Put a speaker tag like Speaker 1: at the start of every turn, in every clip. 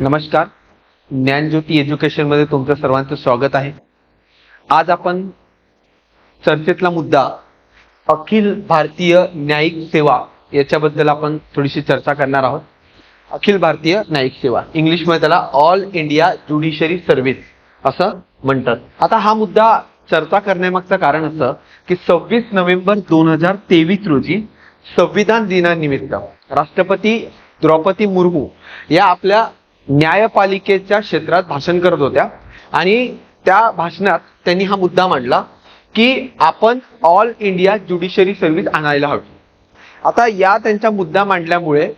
Speaker 1: नमस्कार. ज्ञानज्योती एज्युकेशन मध्ये तुमचं सर्वांचं स्वागत आहे. आज आपण चर्चेतला मुद्दा अखिल भारतीय न्यायिक सेवा याच्याबद्दल आपण थोडीशी चर्चा करणार आहोत. अखिल भारतीय न्यायिक सेवा, इंग्लिश मध्ये त्याला ऑल इंडिया ज्युडिशरी सर्व्हिस असं म्हणतात. आता हा मुद्दा चर्चा करण्यामागचं कारण असं की 26 नोव्हेंबर 2023 रोजी संविधान दिनानिमित्त राष्ट्रपती द्रौपदी मुर्मू या आपल्या न्यायपालिकेच्या क्षेत्रात भाषण करत होत्या आणि त्या भाषणात त्यांनी हा मुद्दा मांडला की आपण ऑल इंडिया ज्युडिशरी सर्व्हिस आणायला हवी. आता या त्यांच्या मुद्दा मांडल्यामुळे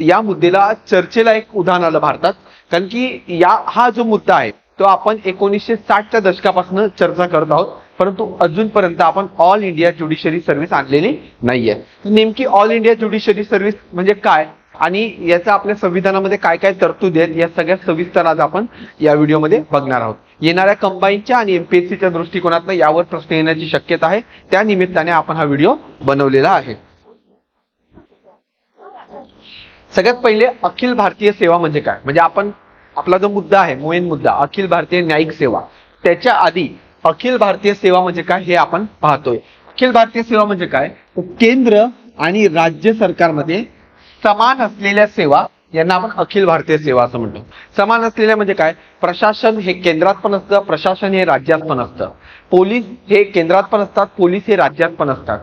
Speaker 1: या मुद्द्याला चर्चेला एक उदाहरण आलं भारतात, कारण की हा जो मुद्दा आहे तो आपण 1960च्या दशकापासून चर्चा करत आहोत, परंतु अजूनपर्यंत आपण ऑल इंडिया ज्युडिशरी सर्व्हिस आणलेली नाहीये. नेमकी ऑल इंडिया ज्युडिशरी सर्व्हिस म्हणजे काय आणि याचा आपल्या संविधानामध्ये काय काय तरतूद आहेत या सगळ्या सविस्तर आज आपण या व्हिडिओमध्ये बघणार आहोत. येणाऱ्या कंबाईनच्या आणि एमपीएससीच्या दृष्टिकोनातून यावर प्रश्न येण्याची शक्यता आहे, त्या निमित्ताने आपण हा व्हिडिओ बनवलेला आहे. सगळ्यात पहिले अखिल भारतीय सेवा म्हणजे काय, म्हणजे आपण आपला जो मुद्दा आहे मेन मुद्दा अखिल भारतीय न्यायिक सेवा, त्याच्या आधी अखिल भारतीय सेवा म्हणजे काय हे आपण पाहतोय. अखिल भारतीय सेवा म्हणजे काय, केंद्र आणि राज्य सरकारमध्ये समान असलेल्या सेवा यांना आपण अखिल भारतीय सेवा असं म्हणतो. समान असलेल्या म्हणजे काय, प्रशासन हे केंद्रात पण असतं, प्रशासन हे राज्यात पण असतं, पोलीस हे केंद्रात पण असतात, पोलीस हे राज्यात पण असतात,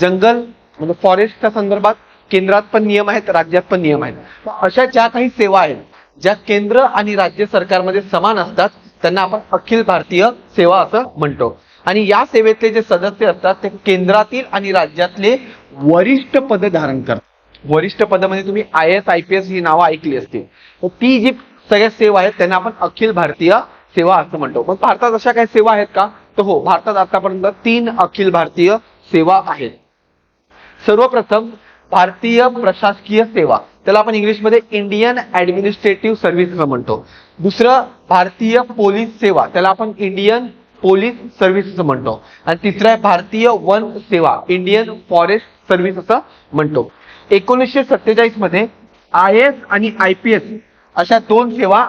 Speaker 1: जंगल म्हणजे फॉरेस्टच्या संदर्भात केंद्रात पण नियम आहेत, राज्यात पण नियम आहेत. अशा ज्या काही सेवा आहेत ज्या केंद्र आणि राज्य सरकारमध्ये समान असतात त्यांना आपण अखिल भारतीय सेवा असं म्हणतो. आणि या सेवेतले जे सदस्य असतात ते केंद्रातील आणि राज्यातले वरिष्ठ पद धारण करतात. वरिष्ठ पदामध्ये तुम्ही IAS IPS ही नावं ऐकली असतील. ती जी सगळ्या सेवा आहेत त्यांना आपण अखिल भारतीय सेवा असं म्हणतो. मग भारतात अशा काही सेवा आहेत का, तर हो, भारतात आतापर्यंत 3 अखिल भारतीय सेवा आहेत. सर्वप्रथम भारतीय प्रशासकीय सेवा, त्याला आपण इंग्लिशमध्ये इंडियन ऍडमिनिस्ट्रेटिव्ह सर्व्हिस असं म्हणतो. दुसरं भारतीय पोलीस सेवा, त्याला आपण इंडियन पोलीस सर्व्हिस असं म्हणतो. आणि तिसरं आहे भारतीय वन सेवा, इंडियन फॉरेस्ट सर्व्हिस असं म्हणतो. 1947 मध्ये IAS आणि IPS अशा 2 सेवा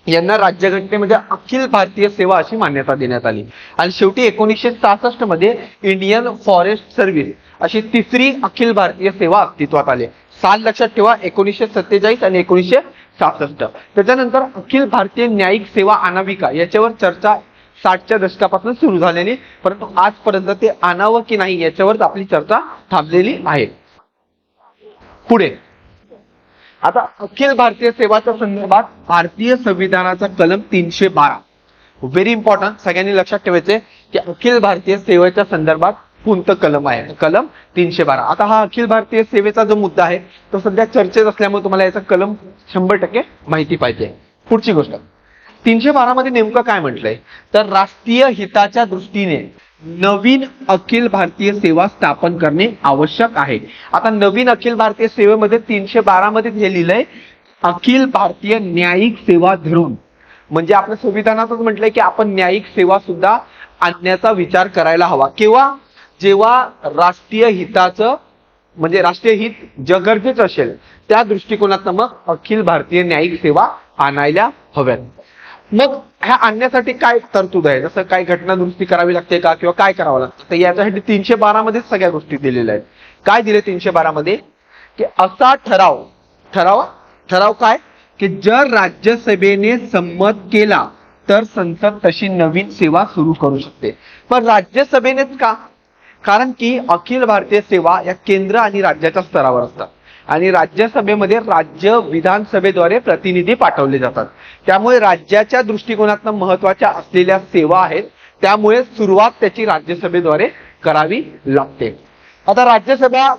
Speaker 1: यांना राज्यघटनेमध्ये अखिल भारतीय सेवा अशी मान्यता देण्यात आली. आणि शेवटी 1966 मध्ये इंडियन फॉरेस्ट सर्व्हिस अशी तिसरी अखिल भारतीय सेवा अस्तित्वात आली. साल लक्षात ठेवा, 1947 आणि 1966. त्याच्यानंतर अखिल भारतीय न्यायिक सेवा आणावी का याच्यावर चर्चा 60च्या दशकापासून सुरू झालेली, परंतु आजपर्यंत ते आणावं की नाही याच्यावर आपली चर्चा थांबलेली आहे. पुढे आता अखिल भारतीय सेवाच्या संदर्भात भारतीय संविधानाचा कलम 312 व्हेरी इम्पॉर्टंट, सगळ्यांनी लक्षात ठेवायचे की अखिल भारतीय सेवेच्या संदर्भात कोणतं कलम आहे, कलम 312. आता हा अखिल भारतीय सेवेचा जो मुद्दा आहे तो सध्या चर्चेत असल्यामुळे तुम्हाला याचा कलम 100% माहिती पाहिजे. पुढची गोष्ट 312 मध्ये नेमकं काय म्हटलंय, तर राष्ट्रीय हिताच्या दृष्टीने नवीन अखिल भारतीय सेवा स्थापन करणे आवश्यक आहे. आता नवीन अखिल भारतीय सेवेमध्ये 312 मध्ये हे लिहिलंय अखिल भारतीय न्यायिक सेवा धरून, म्हणजे आपल्या संविधानातच म्हटलंय की आपण न्यायिक सेवा सुद्धा आणण्याचा विचार करायला हवा. केव्हा, जेव्हा राष्ट्रीय हिताचं म्हणजे राष्ट्रीय हित गरजेचं असेल त्या दृष्टिकोनातून मग अखिल भारतीय न्यायिक सेवा आणायला हव्यात. मग ह्या आणण्यासाठी काय तरतूद आहे, जसं काय घटना दुरुस्ती करावी लागते का किंवा काय करावं लागतं, तर याच्यासाठी 312 मध्ये सगळ्या गोष्टी दिलेल्या आहेत. काय दिले 312 मध्ये, की असा ठराव काय, की जर राज्यसभेने संमत केला तर संसद तशी नवीन सेवा सुरू करू शकते. पण राज्यसभेनेच का, कारण की अखिल भारतीय सेवा या केंद्र आणि राज्याच्या स्तरावर असतात आणि राज्यसभेमध्ये राज्य विधानसभेद्वारे प्रतिनिधी पाठवले जातात. त्यामुळे राज्याच्या दृष्टिकोनातून महत्वाच्या असलेल्या सेवा आहेत, त्यामुळे सुरुवात त्याची राज्यसभेद्वारे करावी लागते. आता राज्यसभा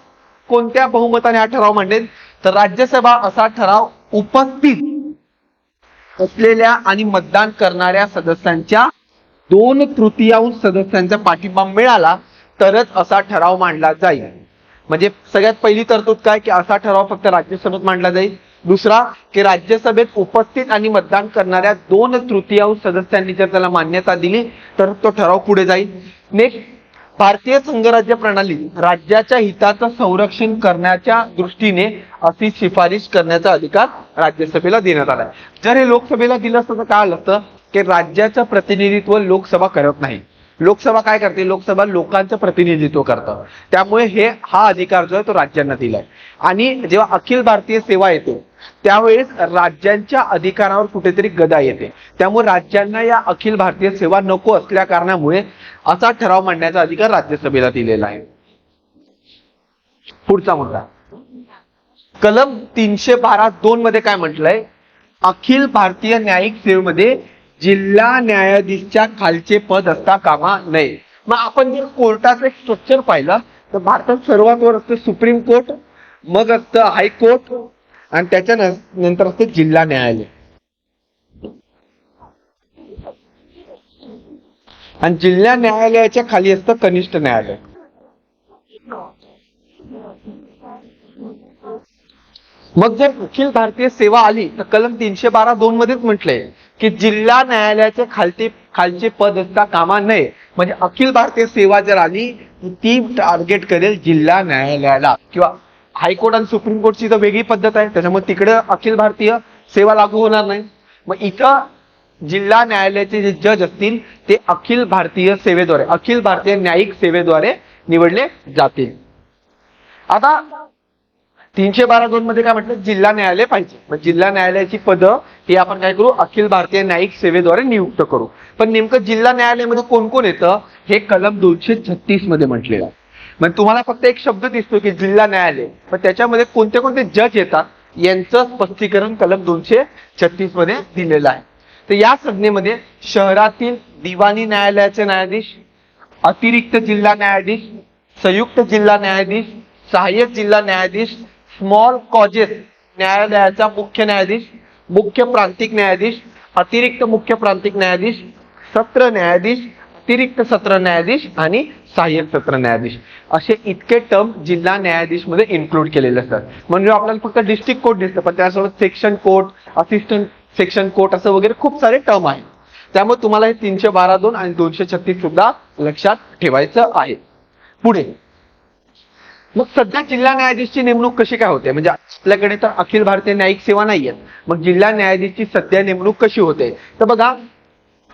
Speaker 1: कोणत्या बहुमताने हा ठराव मांडेल, तर राज्यसभा असा ठराव उपस्थित असलेल्या आणि मतदान करणाऱ्या सदस्यांच्या 2/3 सदस्यांचा पाठिंबा मिळाला तरच असा ठराव मांडला जाईल. म्हणजे सगळ्यात पहिली तरतूद काय, की असा ठराव फक्त राज्यसभेत मांडला जाईल. दुसरा, की राज्यसभेत उपस्थित आणि मतदान करणाऱ्या 2/3 सदस्यांनी जर त्याला मान्यता दिली तर तो ठराव पुढे जाईल. नेक्स्ट, भारतीय संघराज्य प्रणाली राज्याच्या हिताचं संरक्षण करण्याच्या दृष्टीने अशी शिफारिश करण्याचा अधिकार राज्यसभेला देण्यात आलाय. जर हे लोकसभेला दिलं असतं तर काय आलं असतं की राज्याचं प्रतिनिधित्व लोकसभा करत नाही. लोकसभा काय करते, लोकसभा लोकांचं प्रतिनिधित्व करतं. त्यामुळे हा अधिकार जो आहे तो राज्यांना दिलाय. आणि जेव्हा अखिल भारतीय सेवा येते त्यावेळेस राज्यांच्या अधिकारावर कुठेतरी गदा येते. त्यामुळे राज्यांना या अखिल भारतीय सेवा नको असल्या कारणामुळे असा ठराव मांडण्याचा अधिकार राज्यसभेला दिलेला आहे. पुढचा मुद्दा, कलम 312(2) मध्ये काय म्हटलंय, अखिल भारतीय न्यायिक सेवेमध्ये जिल्हा न्यायाधीशच्या खालचे पद असता कामा नये. मग आपण जर कोर्टाचं एक स्ट्रक्चर पाहिलं तर भारतात सर्वात वर असतं सुप्रीम कोर्ट, मग असतं हायकोर्ट आणि त्याच्या नंतर असते जिल्हा न्यायालय. आणि जिल्हा न्यायालयाच्या खाली असतं कनिष्ठ न्यायालय. मग जर अखिल भारतीय सेवा आली तर कलम 312(2) मध्येच म्हटलंय की जिल्हा न्यायालयाचे खालचे पद असता कामा नये. म्हणजे अखिल भारतीय सेवा जर आली ती टार्गेट करेल जिल्हा न्यायालयाला. किंवा हायकोर्ट आणि सुप्रीम कोर्टची तर वेगळी पद्धत आहे, त्याच्यामुळे तिकडे अखिल भारतीय सेवा लागू होणार नाही. मग इथं जिल्हा न्यायालयाचे जे जज असतील ते अखिल भारतीय सेवेद्वारे, अखिल भारतीय न्यायिक सेवेद्वारे निवडले जातील. आता 312(2) मध्ये काय म्हटलं, जिल्हा न्यायालय पाहिजे. मग जिल्हा न्यायालयाची पदं ही आपण काय करू, अखिल भारतीय न्यायिक सेवेद्वारे नियुक्त करू. पण नेमकं जिल्हा न्यायालयामध्ये कोण कोण येतं हे कलम 236 मध्ये म्हटलेलं आहे. मग तुम्हाला फक्त एक शब्द दिसतो की जिल्हा न्यायालय, पण त्याच्यामध्ये कोणते कोणते जज येतात यांचं स्पष्टीकरण कलम 236 मध्ये दिलेलं आहे. तर या संज्ञेमध्ये शहरातील दिवाणी न्यायालयाचे न्यायाधीश, अतिरिक्त जिल्हा न्यायाधीश, संयुक्त जिल्हा न्यायाधीश, सहाय्यक जिल्हा न्यायाधीश, स्मॉल कॉजेस न्यायालयाचा मुख्य न्यायाधीश, मुख्य प्रांतिक न्यायाधीश, अतिरिक्त मुख्य प्रांतिक न्यायाधीश, सत्र न्यायाधीश, अतिरिक्त सत्र न्यायाधीश आणि सहाय्यक सत्र न्यायाधीश असे इतके टर्म जिल्हा न्यायाधीश मध्ये इन्क्लूड केलेले असतात. म्हणजे आपल्याला फक्त डिस्ट्रिक्ट कोर्ट दिसतं, पण त्यासोबत section court, assistant section court असं वगैरे खूप सारे टर्म आहेत. त्यामुळे तुम्हाला हे 312(2) आणि 236 सुद्धा लक्षात ठेवायचं आहे. पुढे मग सध्या जिल्हा न्यायाधीशची नेमणूक कशी काय होते, म्हणजे आपल्याकडे तर अखिल भारतीय न्यायिक सेवा नाहीये, मग जिल्हा न्यायाधीशची सध्या नेमणूक कशी होते. तर बघा,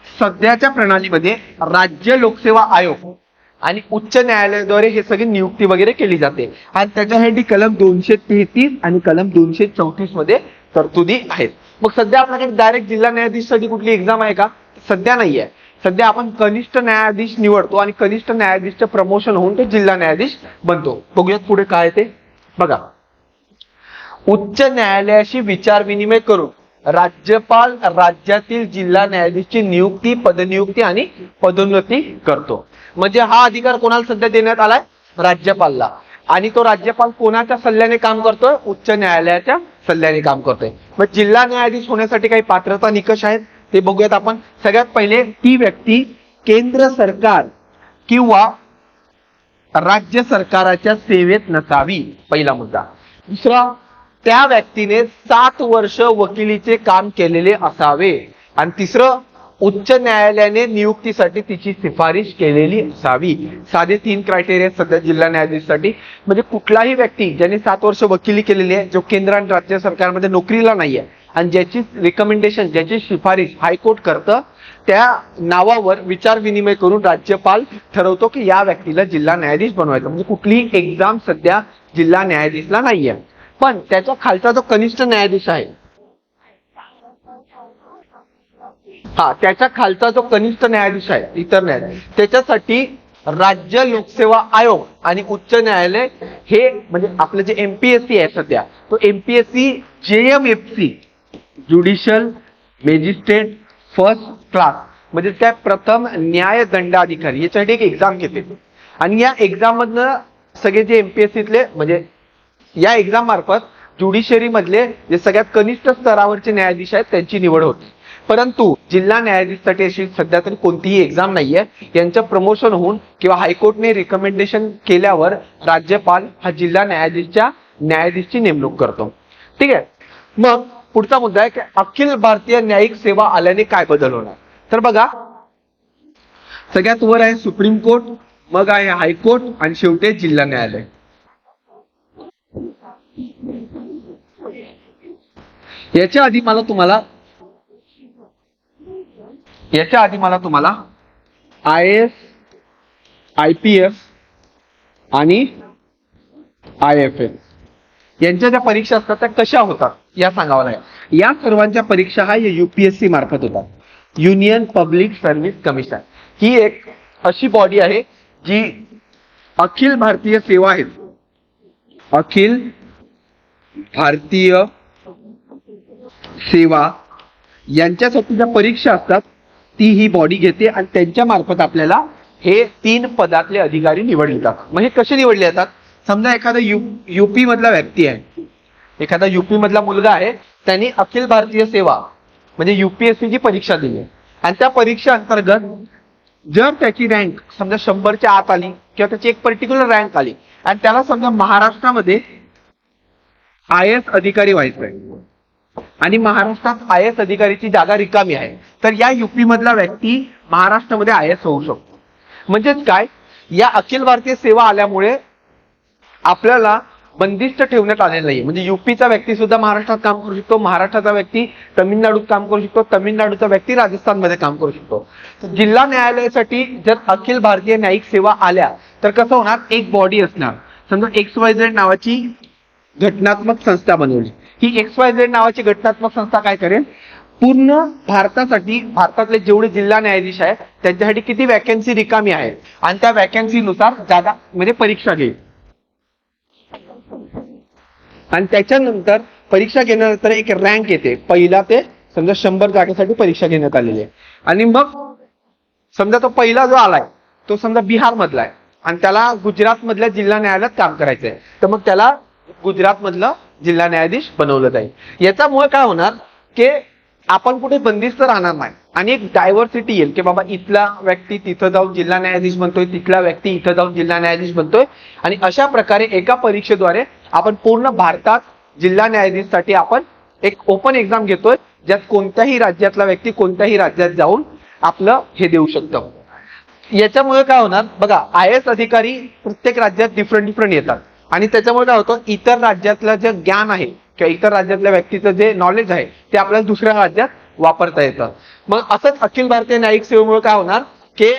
Speaker 1: सध्याच्या प्रणालीमध्ये राज्य लोकसेवा आयोग आणि उच्च न्यायालयाद्वारे हे सगळी नियुक्ती वगैरे केली जाते. आणि त्याच्यासाठी कलम 233 आणि कलम 234 मध्ये तरतुदी आहेत. मग सध्या आपल्याकडे डायरेक्ट जिल्हा न्यायाधीशसाठी कुठली एक्झाम आहे का, सध्या नाहीये. सध्या आपण कनिष्ठ न्यायाधीश निवडतो आणि कनिष्ठ न्यायाधीशचं प्रमोशन होऊन तो जिल्हा न्यायाधीश बनतो. बघूयात पुढे काय ते. बघा, उच्च न्यायालयाशी विचार विनिमय करून राज्यपाल राज्यातील जिल्हा न्यायाधीशची नियुक्ती, पदनियुक्ती आणि पदोन्नती करतो. म्हणजे हा अधिकार कोणाला सध्या देण्यात आलाय, राज्यपालला. आणि तो राज्यपाल कोणाच्या सल्ल्याने काम करतोय, उच्च न्यायालयाच्या सल्ल्याने काम करतोय. मग जिल्हा न्यायाधीश होण्यासाठी काही पात्रता निकष आहेत ते बघूयात आपण. सगळ्यात पहिले, ती व्यक्ती केंद्र सरकार किंवा राज्य सरकाराच्या सेवेत नसावी, पहिला मुद्दा. दुसरा, त्या व्यक्तीने 7 वर्ष वकिलीचे काम केलेले असावे. आणि तिसरं, उच्च न्यायालयाने नियुक्तीसाठी तिची शिफारिश केलेली असावी. साधे 3 क्रायटेरिया सध्या जिल्हा न्यायाधीशसाठी. म्हणजे कुठलाही व्यक्ती ज्याने 7 वर्ष वकिली केलेली आहे, जो केंद्र आणि राज्य सरकारमध्ये नोकरीला नाहीये आणि ज्याची रिकमेंडेशन, ज्याची शिफारिश हायकोर्ट करतं, त्या नावावर विचार विनिमय करून राज्यपाल ठरवतो की या व्यक्तीला जिल्हा न्यायाधीश बनवायचं. म्हणजे कुठलीही एक्झाम सध्या जिल्हा न्यायाधीशला नाहीये. पण त्याच्या खालचा जो कनिष्ठ न्यायाधीश आहे, त्याच्या खालचा जो कनिष्ठ न्यायाधीश आहे, इतर न्यायाधीश, त्याच्यासाठी राज्य लोकसेवा आयोग आणि उच्च न्यायालय हे म्हणजे आपलं जे एमपीएससी आहे सध्या, तो MPSC JMFC judicial magistrate first class म्हणजे त्या प्रथम न्याय दंडाधिकारी याच्यासाठी एक एक्झाम घेते. आणि या एक्झाम मधनं सगळे जे एमपीएससीतले म्हणजे या एक्झाम मार्फत ज्युडिशरी मधले जे सगळ्यात कनिष्ठ स्तरावरचे न्यायाधीश आहेत त्यांची निवड होते. परंतु जिल्हा न्यायाधीशसाठी अशी सध्या तरी कोणतीही एक्झाम नाहीये. यांचं प्रमोशन होऊन किंवा हायकोर्टने रिकमेंडेशन केल्यावर राज्यपाल हा जिल्हा न्यायाधीशची नेमणूक करतो. ठीक आहे. मग पुढचा मुद्दा आहे की अखिल भारतीय न्यायिक सेवा आल्याने काय बदल होणार. तर बघा, सगळ्यात वर आहे सुप्रीम कोर्ट, मग आहे हायकोर्ट आणि शेवटी जिल्हा न्यायालय. याच्या आधी मला तुम्हाला IAS, IPS आणि IFS यांच्या ज्या परीक्षा असतात त्या कशा होतात या सांगावं लागेल. या सर्वांच्या परीक्षा हा UPSC मार्फत होतात. युनियन पब्लिक सर्व्हिस कमिशन ही एक अशी बॉडी आहे जी अखिल भारतीय सेवा आहेत, अखिल भारतीय सेवा यांच्यासाठी ज्या परीक्षा असतात ती ही बॉडी घेते आणि त्यांच्या मार्फत आपल्याला हे 3 पदातले अधिकारी निवडले जातात. मग हे कसे निवडले जातात? समजा एखादा यूपी मधला व्यक्ती आहे, एखादा यूपी मधला मुलगा आहे, त्यांनी अखिल भारतीय सेवा म्हणजे UPSC ची परीक्षा दिली आणि त्या परीक्षा अंतर्गत जर त्याची रँक समजा 100च्या आत आली किंवा त्याची एक पर्टिक्युलर रँक आली आणि त्याला समजा महाराष्ट्रामध्ये IAS अधिकारी व्हायचं आहे आणि महाराष्ट्रात IAS अधिकारीची जागा रिकामी आहे, तर या यूपी मधला व्यक्ती महाराष्ट्रामध्ये IAS होऊ शकतो. म्हणजेच काय, या अखिल भारतीय सेवा आल्यामुळे आपल्याला बंदिस्त ठेवण्यात आलेलं नाही. म्हणजे यूपीचा व्यक्ती सुद्धा महाराष्ट्रात काम करू शकतो, महाराष्ट्राचा व्यक्ती तमिळनाडूत काम करू शकतो, तमिळनाडूचा व्यक्ती राजस्थानमध्ये काम करू शकतो. जिल्हा न्यायालयासाठी जर अखिल भारतीय न्यायिक सेवा आल्या तर कसं होणार, एक बॉडी असणार. समजा XYZ नावाची घटनात्मक संस्था बनवली. ही XYZ नावाची घटनात्मक संस्था काय करेल, पूर्ण भारतासाठी भारतातले जेवढे जिल्हा न्यायाधीश आहेत त्यांच्यासाठी किती वॅकन्सी रिकामी आहे आणि त्या वॅकन्सीनुसार जागा म्हणजे परीक्षा घेईल आणि त्याच्यानंतर परीक्षा घेण्यानंतर एक रँक येते. पहिला ते समजा 100 जागेसाठी परीक्षा घेण्यात आलेली आहे आणि मग समजा तो पहिला जो आलाय तो समजा बिहार मधला आहे आणि त्याला गुजरात मधल्या जिल्हा न्यायालयात काम करायचंय, तर मग त्याला गुजरात मधला जिल्हा न्यायाधीश बनवलं जाईल. याच्यामुळे काय होणार की आपण कुठे बंदिस्त राहणार नाही आणि एक डायव्हर्सिटी येईल की बाबा इथला व्यक्ती तिथं जाऊन जिल्हा न्यायाधीश बनतोय, तिथला व्यक्ती इथं जाऊन जिल्हा न्यायाधीश बनतोय आणि अशा प्रकारे एका परीक्षेद्वारे आपण पूर्ण भारतात जिल्हा न्यायाधीशसाठी आपण एक ओपन एक्झाम घेतोय, ज्यात कोणत्याही राज्यातला व्यक्ती कोणत्याही राज्यात जाऊन आपलं हे देऊ शकतो. याच्यामुळे काय होणार बघा, IAS अधिकारी प्रत्येक राज्यात डिफरंट येतात आणि त्याच्यामुळे काय होतं, इतर राज्यातलं जे ज्ञान आहे किंवा इतर राज्यातल्या व्यक्तीचं जे नॉलेज आहे ते आपल्याला दुसऱ्या राज्यात वापरता येतं. मग असंच अखिल भारतीय न्यायिक सेवेमुळे काय होणार की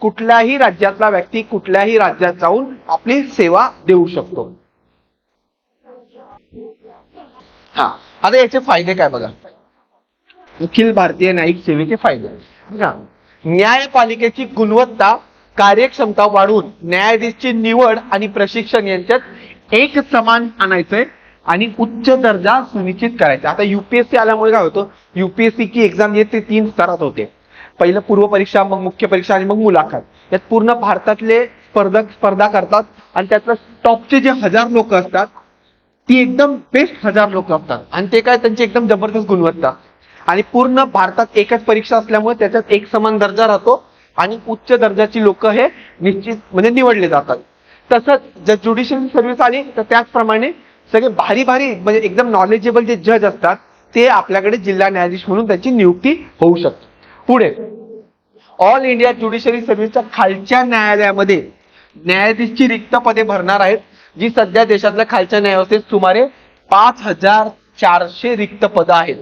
Speaker 1: कुठल्याही राज्यातला व्यक्ती कुठल्याही राज्यात जाऊन आपली सेवा देऊ शकतो. हा, आता याचे फायदे काय बघा, अखिल भारतीय न्यायिक सेवेचे फायदे बघा. न्यायपालिकेची गुणवत्ता कार्यक्षमता वाढवून न्यायाधीशची निवड आणि प्रशिक्षण यांच्यात एक समान आणायचंय आणि उच्च दर्जा सुनिश्चित करायचा. आता UPSC आल्यामुळे काय होतं, UPSC की एक्झाम येते 3 स्तरात होते. पहिलं पूर्व परीक्षा, मग मुख्य परीक्षा आणि मग मुलाखत. यात पूर्ण भारतातले स्पर्धा करतात आणि त्यातलं टॉपचे जे 1000 लोक असतात ती एकदम बेस्ट 1000 लोक असतात आणि ते काय त्यांची एकदम जबरदस्त गुणवत्ता आणि पूर्ण भारतात एकच परीक्षा असल्यामुळे त्याच्यात एक समान दर्जा राहतो आणि उच्च दर्जाची लोक हे निश्चित म्हणजे निवडले जातात. तसंच जर ज्युडिशियल सर्व्हिस आली तर त्याचप्रमाणे सगळे भारी म्हणजे एकदम नॉलेजेबल जे जज असतात ते आपल्याकडे जिल्हा न्यायाधीश म्हणून त्याची नियुक्ती होऊ शकते. पुढे ऑल इंडिया ज्युडिशरी सर्व्हिसच्या खालच्या न्यायालयामध्ये न्यायाधीशची रिक्त पदे भरणार आहेत, जी सध्या देशातल्या खालच्या न्यायव्यवस्थेत सुमारे 5400 रिक्त पदं आहेत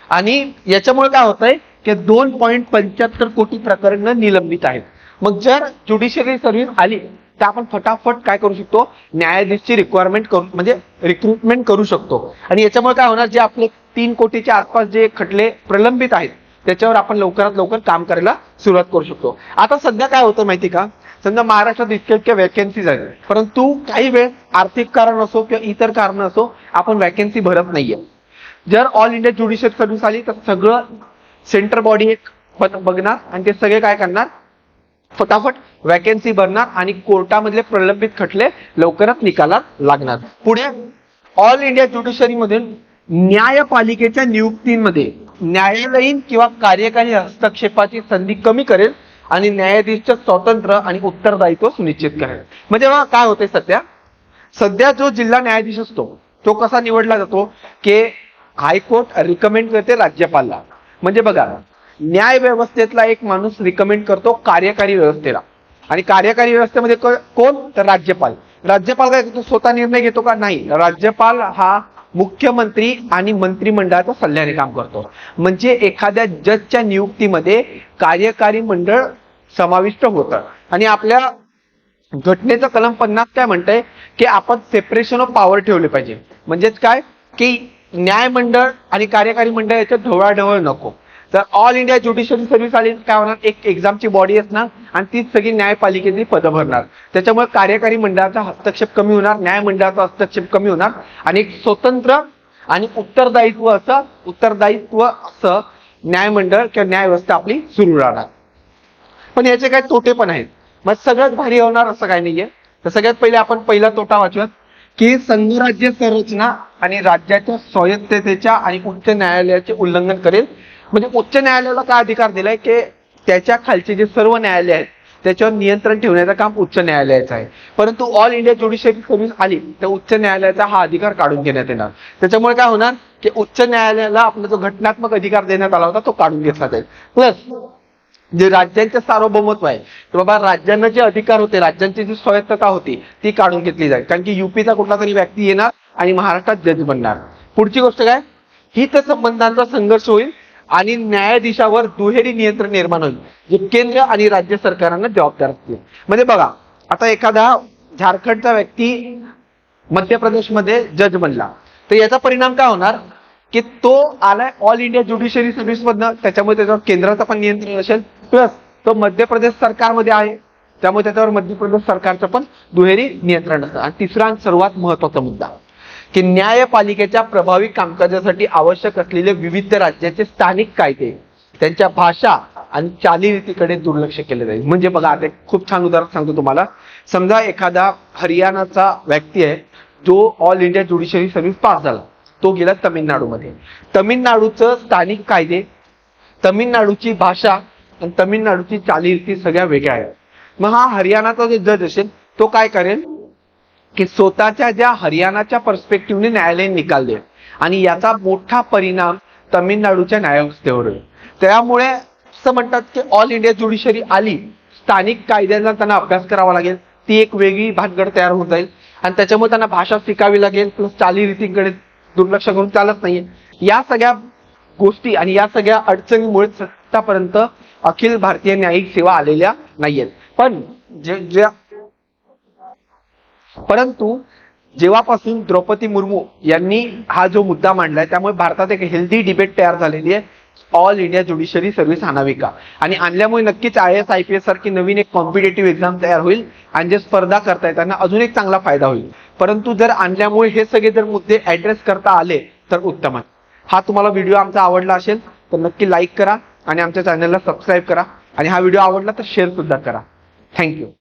Speaker 1: आणि याच्यामुळे काय होतंय की 2.75 कोटी प्रकरणं निलंबित आहेत. मग जर ज्युडिशरी सर्व्हिस आली तर आपण फटाफट काय करू शकतो, न्यायाधीशची रिक्वायरमेंट करू म्हणजे रिक्रुटमेंट करू शकतो आणि याच्यामुळे काय होणार, जे आपले 3 कोटीच्या आसपास जे खटले प्रलंबित आहेत त्याच्यावर आपण लवकरात लवकर काम करायला सुरुवात करू शकतो. आता सध्या काय होतं माहिती का, समजा महाराष्ट्रात इतक्या वॅकन्सीज आहेत परंतु काही वेळ आर्थिक कारण असो किंवा इतर कारण असो आपण वॅकन्सी भरत नाहीये. जर ऑल इंडिया ज्युडिशियल सर्व्हिस आली तर सगळं सेंटर बॉडी एक बघणार आणि ते सगळे काय करणार, फटाफट वॅकन्सी भरणार आणि कोर्टामधले प्रलंबित खटले लवकरच निकालात लागणार. पुढे ऑल इंडिया ज्युडिशरी मधून न्यायपालिकेच्या नियुक्तींमध्ये न्यायालयीन किंवा कार्यकारी हस्तक्षेपाची संधी कमी करेल आणि न्यायाधीशचं स्वातंत्र्य आणि उत्तरदायित्व सुनिश्चित करेल. म्हणजे काय होते, सध्या जो जिल्हा न्यायाधीश असतो तो कसा निवडला जातो की हायकोर्ट रिकमेंड करते राज्यपालला. म्हणजे बघा, न्याय व्यवस्थेतला एक माणूस रिकमेंड करतो कार्यकारी व्यवस्थेला आणि कार्यकारी व्यवस्थेमध्ये कोण? तर राज्यपाल. राज्यपाल काय करतो? स्वतः निर्णय घेतो का? नाही. राज्यपाल हा मुख्यमंत्री आणि मंत्रिमंडळाच्या सल्ल्याने काम करतो. म्हणजे एखाद्या जजच्या नियुक्तीमध्ये कार्यकारी मंडळ समाविष्ट होतं. आणि आपल्या घटनेचं कलम 50 काय म्हणतंय की आपण सेपरेशन ऑफ पॉवर ठेवले पाहिजे. म्हणजेच काय की न्यायमंडळ आणि कार्यकारी मंडळ याच्यात ढवळाढवळ नको. तर ऑल इंडिया ज्युडिशियरी सर्व्हिस आली काय होणार? एक एक्झामची बॉडी असणार आणि तीच सगळी न्यायपालिकेची पदं भरणार. त्याच्यामुळे कार्यकारी मंडळाचा हस्तक्षेप कमी होणार, न्यायमंडळाचा हस्तक्षेप कमी होणार आणि एक स्वतंत्र आणि उत्तरदायित्व असं न्यायमंडळ किंवा न्यायव्यवस्था आपली सुरू राहणार. पण याचे काही तोटे पण आहेत. मग सगळ्यात भारी होणार असं काही नाहीये. तर सगळ्यात पहिले आपण पहिला तोटा वाचूयात की संघराज्य संरचना आणि राज्याच्या स्वायत्ततेच्या आणि उच्च न्यायालयाचे उल्लंघन करेल. म्हणजे उच्च न्यायालयाला काय अधिकार दिलाय की त्याच्या खालचे जे सर्व न्यायालय आहेत त्याच्यावर नियंत्रण ठेवण्याचं काम उच्च न्यायालयाचं आहे. परंतु ऑल इंडिया ज्युडिशियरी सर्व्हिस आली तर उच्च न्यायालयाचा हा अधिकार काढून घेण्यात येणार. त्याच्यामुळे काय होणार की उच्च न्यायालयाला आपला जो घटनात्मक अधिकार देण्यात आला होता तो काढून घेतला जाईल. प्लस जे राज्यांचे सार्वभौमत्व आहे तर बाबा राज्यांना जे अधिकार होते, राज्यांची जी स्वायत्तता होती ती काढून घेतली जाईल. कारण की युपीचा कुठला तरी व्यक्ती येणार आणि महाराष्ट्रात जज बनणार. पुढची गोष्ट काय? हितसंबंधांचा संघर्ष होईल आणि न्यायाधीशावर दुहेरी नियंत्रण निर्माण होईल जे केंद्र आणि राज्य सरकारांना जबाबदार असतील. म्हणजे बघा आता एखादा झारखंडचा व्यक्ती मध्य प्रदेशमध्ये जज बनला तर याचा परिणाम काय होणार की तो आलाय ऑल इंडिया ज्युडिशियरी सर्व्हिस मधनं, त्याच्यामुळे त्याच्यावर केंद्राचं पण नियंत्रण असेल. प्लस तो मध्य प्रदेश सरकारमध्ये आहे त्यामुळे त्याच्यावर मध्य प्रदेश सरकारचं पण दुहेरी नियंत्रण असतं. आणि तिसरा आणि सर्वात महत्वाचा मुद्दा की न्यायपालिकेच्या प्रभावी कामकाजासाठी आवश्यक असलेले विविध राज्याचे स्थानिक कायदे, त्यांच्या भाषा आणि चालीरीतीकडे दुर्लक्ष केले जाईल. म्हणजे बघा आता एक खूप छान उदाहरण सांगतो तुम्हाला. समजा एखादा हरियाणाचा व्यक्ती आहे जो all India judiciary service pass झाला, तो गेला तमिळनाडूमध्ये. तमिळनाडूचं स्थानिक कायदे, तमिळनाडूची भाषा आणि तमिळनाडूची चालीरीती सगळ्या वेगळ्या आहेत. मग हा हरियाणाचा जो जज असेल तो काय करेल की स्वतःच्या ज्या हरियाणाच्या पर्स्पेक्टिव्हने न्यायालयीन निकाल देईल आणि याचा मोठा परिणाम तमिळनाडूच्या न्यायव्यवस्थेवर होईल. त्यामुळे असं म्हणतात की ऑल इंडिया ज्युडिशियरी आली, स्थानिक कायद्यांचा त्यांना अभ्यास करावा लागेल, ती एक वेगळी भानगड तयार होत जाईल आणि त्याच्यामुळे त्यांना भाषा शिकावी लागेल. प्लस चालीरीतींकडे दुर्लक्ष करून चालत नाहीये. या सगळ्या गोष्टी आणि या सगळ्या अडचणीमुळे आतापर्यंत अखिल भारतीय न्यायिक सेवा आलेल्या नाहीयेत. पण परंतु जेव्हापासून द्रौपदी मुर्मू यांनी हा जो मुद्दा मांडलाय त्यामुळे भारतात एक हेल्दी डिबेट तयार झालेली आहे. ऑल इंडिया ज्युडिशियरी सर्व्हिस आणावी का? आणि आणल्यामुळे नक्कीच IAS IPS सारखी नवीन एक कॉम्पिटेटिव्ह एक्झाम तयार होईल आणि जे स्पर्धा करतायत त्यांना अजून एक चांगला फायदा होईल. परंतु जर आणल्यामुळे हे सगळे जर मुद्दे ऍड्रेस करता आले तर उत्तमच. हा तुम्हाला व्हिडिओ आमचा आवडला असेल तर नक्की लाईक करा आणि आमच्या चॅनलला सबस्क्राईब करा आणि हा व्हिडिओ आवडला तर शेअर सुद्धा करा. थँक्यू.